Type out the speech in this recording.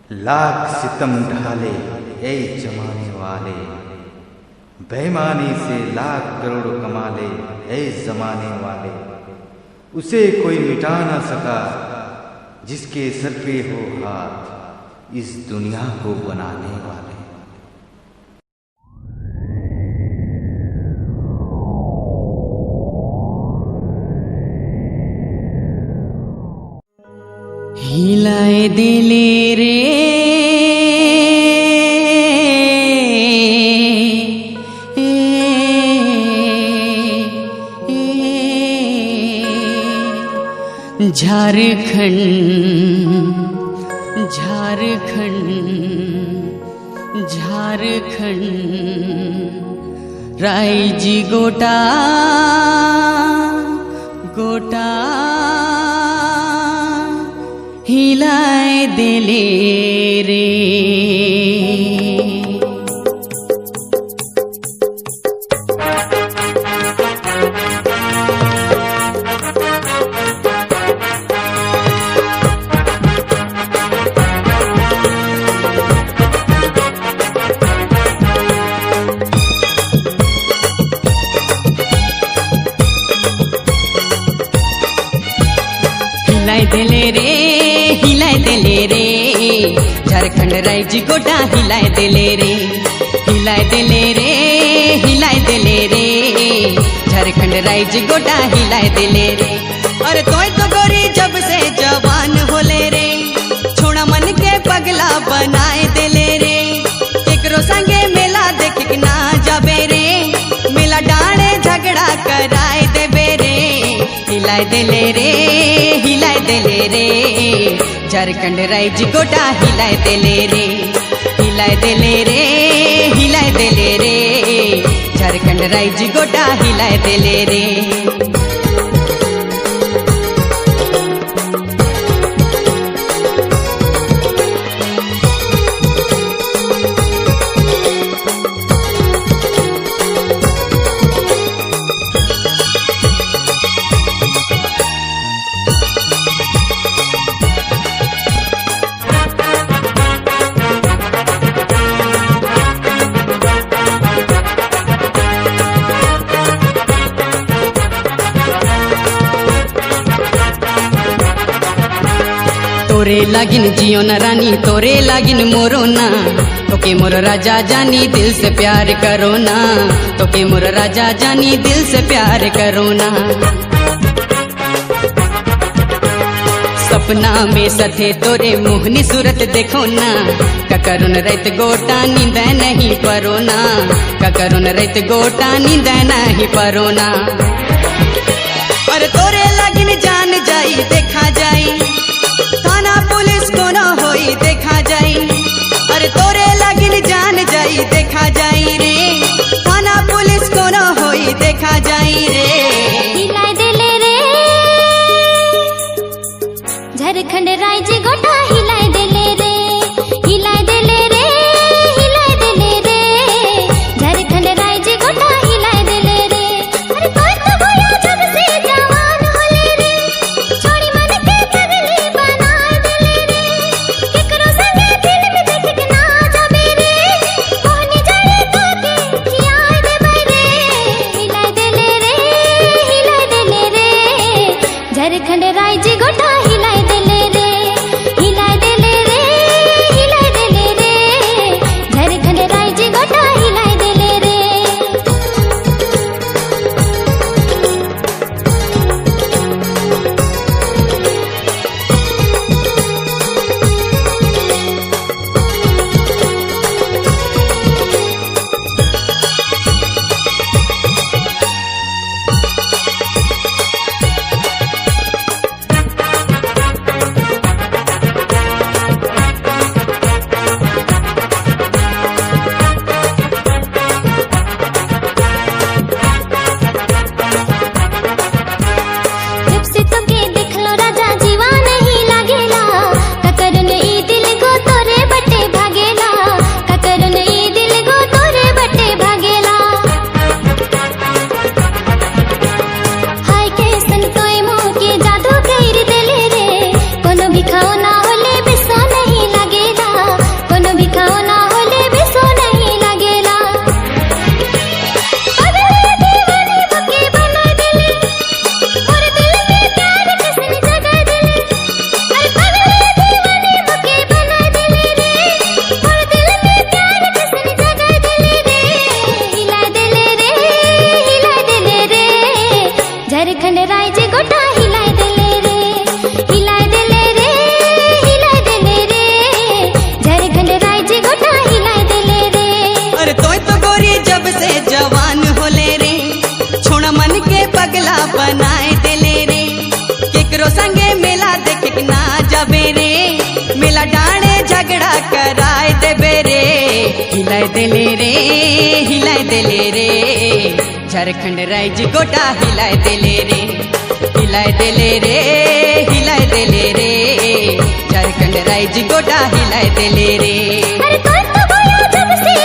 लाख सितम ढाले ऐ जमाने वाले, बेईमानी से लाख करोड़ कमा ले ऐ जमाने वाले। उसे कोई मिटा ना सका जिसके सर पे हो हाथ इस दुनिया को बनाने वाले। हिलाए दिले रे झारखंड झारखंड झारखंड रायजी गोटा गोटा हिलाए दिले रे। हिलाए दिले रे हिलाए दिले रे, झारखंड रायजी गोटा हिलाए दिले रे। हिलाए दिले रे हिलाए दिले रे, झारखंड रायजी गोटा हिलाए दिले रे। और तोय तो गोरी जब से जवान होले रे, छोड़ा मन के पगला बनाए दिले रे। केकरो संगे मेला देख ना जाबे रे, मेला डाणे झगड़ा कराए देबे रे। हिलाए दिले रे हिलाए दिले रे, झारखंड रायजी गोटा हिलाए दिले रे। हिलाए दिले रे हिलाए दिले रे, झारखंड रायजी गोटा हिलाए दिले रे। तोरे लागिन जियो न रानी तोरे लागिन मोरो ना, तोके मोर राजा जानी दिल से प्यार करो ना। तोके मोर राजा जानी दिल से प्यार करो ना। सपना में सथे तोरे मोहनी सूरत देखो ना, ककरुन रैत गोटा नींद नहीं परो ना। ककरुन रैत गोटा नींद नहीं परो ना। और तोरे लागिन जान जाई देखा जाई, थाना पुलिस को न होई देखा जाई। अरे तोरे लागिन जान जाई देखा जाई रे, थाना पुलिस को न होई देखा जाई रे। हिलाए दिले रे झारखंड रायजी गोटा हिलाए दिले रे। हिलाए दिले रे हिलाए दिले रे, झारखंड रायजी गोटा हिलाए दिले रे। अरे कोई तो गोया जब से जवान होले रे, छोड़ी मन के पगली गोरी जब से जवान होले रे छोड़ा मन के पगला बनाए देले रे केकरो संगे मेला देखे ना जाबे रे मेला डाणे झगड़ा कराए देबे रे हिलाए देले रे हिलाए देले रे झारखंड राज्य गोटा हिलाए देले रे हिलाए देले रे हिलाए देले रे झारखंड राज्य गोटा हिलाए देले रे अरे कोई तो बोला जब से